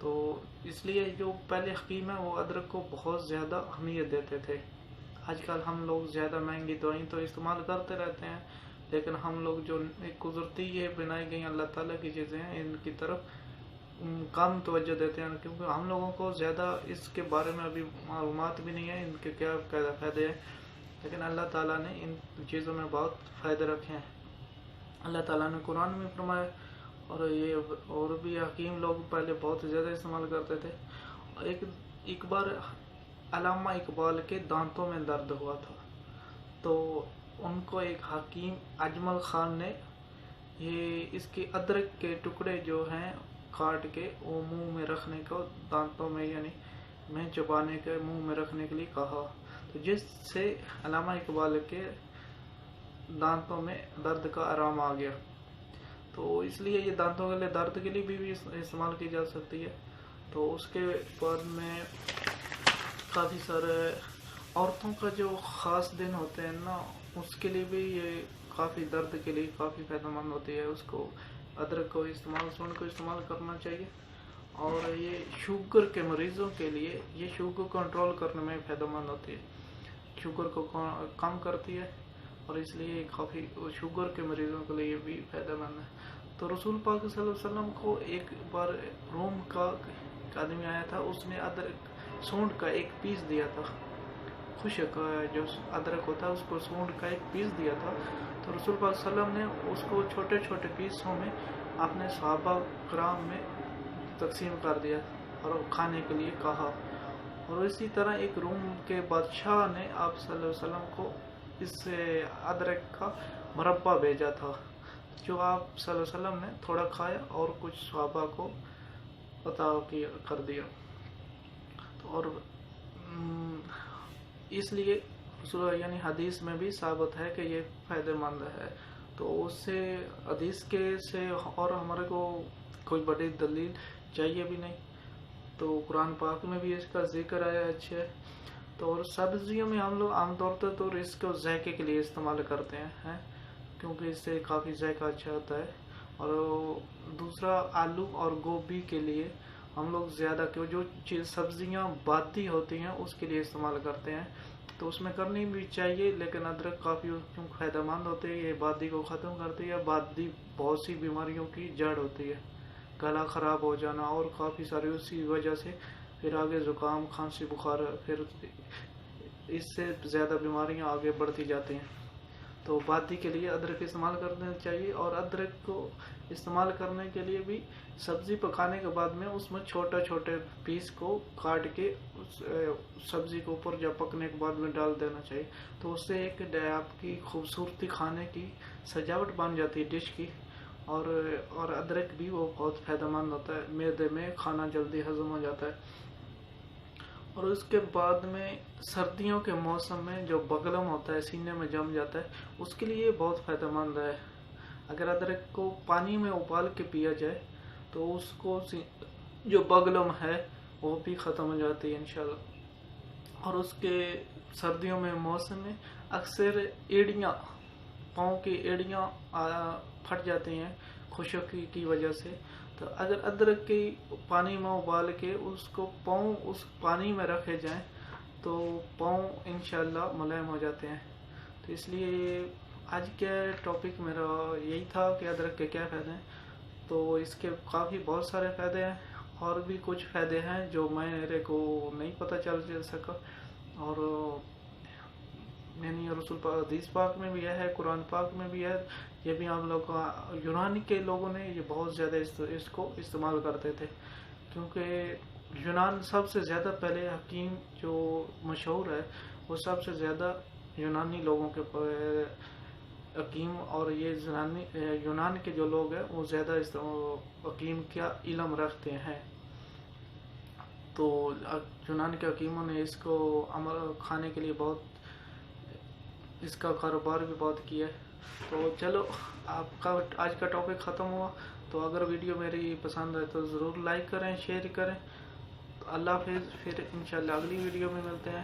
تو اس لیے جو پہلے حکیم ہیں وہ ادرک کو بہت زیادہ اہمیت دیتے تھے. آج کل ہم لوگ زیادہ مہنگی دوائیں تو استعمال کرتے رہتے ہیں، لیکن ہم لوگ جو ایک قدرتی یہ بنائی گئی اللہ تعالیٰ کی چیزیں ہیں ان کی طرف کم توجہ دیتے ہیں، کیونکہ ہم لوگوں کو زیادہ اس کے بارے میں ابھی معلومات بھی نہیں ہے ان کے کیا فائدے ہیں. لیکن اللہ تعالیٰ نے ان چیزوں میں بہت فائدے رکھے ہیں. اللہ تعالیٰ نے قرآن میں فرمایا، اور بھی حکیم لوگ پہلے بہت زیادہ استعمال کرتے تھے. ایک بار علامہ اقبال کے دانتوں میں درد ہوا تھا، تو ان کو ایک حکیم اجمل خان نے یہ اس کے ادرک کے ٹکڑے جو ہیں کاٹ کے وہ منہ میں رکھنے کو، دانتوں میں یعنی میں چبانے کے منہ میں رکھنے کے لیے کہا، تو جس سے علامہ اقبال کے دانتوں میں درد کا آرام آ گیا. تو اس لیے یہ دانتوں کے لیے درد کے لیے بھی استعمال کی جا سکتی ہے. تو اس کے بعد میں کافی سارے عورتوں کا جو خاص دن ہوتے ہیں نا، اس کے لیے بھی یہ کافی درد کے لیے کافی فائدہ مند ہوتی ہے. اس کو ادرک کو استعمال کرنا چاہیے. اور یہ شوگر کے مریضوں کے لیے یہ شوگر کنٹرول کرنے میں فائدہ مند ہوتی ہے، شوگر کو کم کرتی ہے، اور اس لیے کافی شوگر کے مریضوں کے لیے بھی فائدہ مند ہے. تو رسول پاک صلی اللہ علیہ وسلم کو ایک بار روم کا آدمی آیا تھا، اس نے ادرک سونڈ کا ایک پیس دیا تھا، خشک جو ادرک ہوتا ہے اس کو سونڈ کا ایک پیس دیا تھا. تو رسول پاک صلی اللہ علیہ وسلم نے اس کو چھوٹے چھوٹے پیسوں میں اپنے صحابہ کرام میں تقسیم کر دیا اور کھانے کے لیے کہا. اور اسی طرح ایک روم کے بادشاہ نے آپ صلی اللہ علیہ وسلم کو اس ادرک کا مربع بھیجا تھا، جو آپ صلی اللہ علیہ وسلم نے تھوڑا کھایا اور کچھ صحابہ کو عطا کر دیا. اور اس لیے یعنی حدیث میں بھی ثابت ہے کہ یہ فائدہ مند ہے. تو اس سے حدیث کے سے اور ہمارے کو کوئی بڑی دلیل چاہیے بھی نہیں. تو قرآن پاک میں بھی اس کا ذکر آیا اچھا ہے. تو اور سبزیوں میں ہم لوگ عام طور پر تو اس کو ذائقے کے لیے استعمال کرتے ہیں، کیونکہ اس سے کافی ذائقہ اچھا ہوتا ہے. اور دوسرا آلو اور گوبھی کے لیے ہم لوگ زیادہ جو سبزیاں بادی ہوتی ہیں اس کے لیے استعمال کرتے ہیں، تو اس میں کرنی بھی چاہیے. لیکن ادرک کافی فائدہ مند ہوتے ہیں، یہ بادی کو ختم کرتی ہے. بادی بہت سی بیماریوں کی جڑ ہوتی ہے، گلا خراب ہو جانا اور کافی ساری اسی وجہ سے پھر آگے زکام، کھانسی، بخار، پھر اس سے زیادہ بیماریاں آگے بڑھتی جاتی ہیں. تو بادی کے لیے ادرک استعمال کرنا چاہیے. اور ادرک کو استعمال کرنے کے لیے بھی سبزی پکانے کے بعد میں اس میں چھوٹے چھوٹے پیس کو کاٹ کے اس سبزی کے اوپر جب پکنے کے بعد میں ڈال دینا چاہیے. تو اس سے ایک آپ کی خوبصورتی کھانے کی سجاوٹ بن جاتی ہے ڈش کی. اور ادرک بھی وہ بہت فائدہ مند ہوتا ہے، معدے میں کھانا جلدی ہضم ہو جاتا ہے. اور اس کے بعد میں سردیوں کے موسم میں جو بگلم ہوتا ہے، سینے میں جم جاتا ہے، اس کے لیے بہت فائدہ مند ہے. اگر ادرک کو پانی میں ابال کے پیا جائے تو اس کو جو بگلم ہے وہ بھی ختم ہو جاتی ہے انشاءاللہ. اور اس کے سردیوں میں موسم میں اکثر ایڑیاں، پاؤں کی ایڑیاں پھٹ جاتی ہیں خشکی کی وجہ سے. تو اگر ادرک کی پانی میں ابال کے اس کو پاؤں اس پانی میں رکھے جائیں تو پاؤں انشاءاللہ ملائم ہو جاتے ہیں. تو اس لیے آج کے ٹاپک میرا یہی تھا کہ ادرک کے کیا فائدے ہیں. تو اس کے کافی بہت سارے فائدے ہیں، اور بھی کچھ فائدے ہیں جو میرے کو نہیں پتہ چل سکا. اور یعنی رسول پاک حدیث پاک میں بھی ہے، قرآن پاک میں بھی ہے. یہ بھی ہم لوگ یونان کے لوگوں نے یہ بہت زیادہ اس کو استعمال کرتے تھے، کیونکہ یونان سب سے زیادہ پہلے حکیم جو مشہور ہے وہ سب سے زیادہ یونانی لوگوں کے حکیم. اور یہ یونان کے جو لوگ ہیں وہ زیادہ حکیم کا علم رکھتے ہیں. تو یونان کے حکیموں نے اس کو کھانے کے لیے بہت اس کا کاروبار بھی بہت کیا ہے. تو چلو آپ کا آج کا ٹاپک ختم ہوا. تو اگر ویڈیو میری پسند ہے تو ضرور لائک کریں، شیئر کریں. تو اللہ حافظ، پھر انشاءاللہ اگلی ویڈیو میں ملتے ہیں.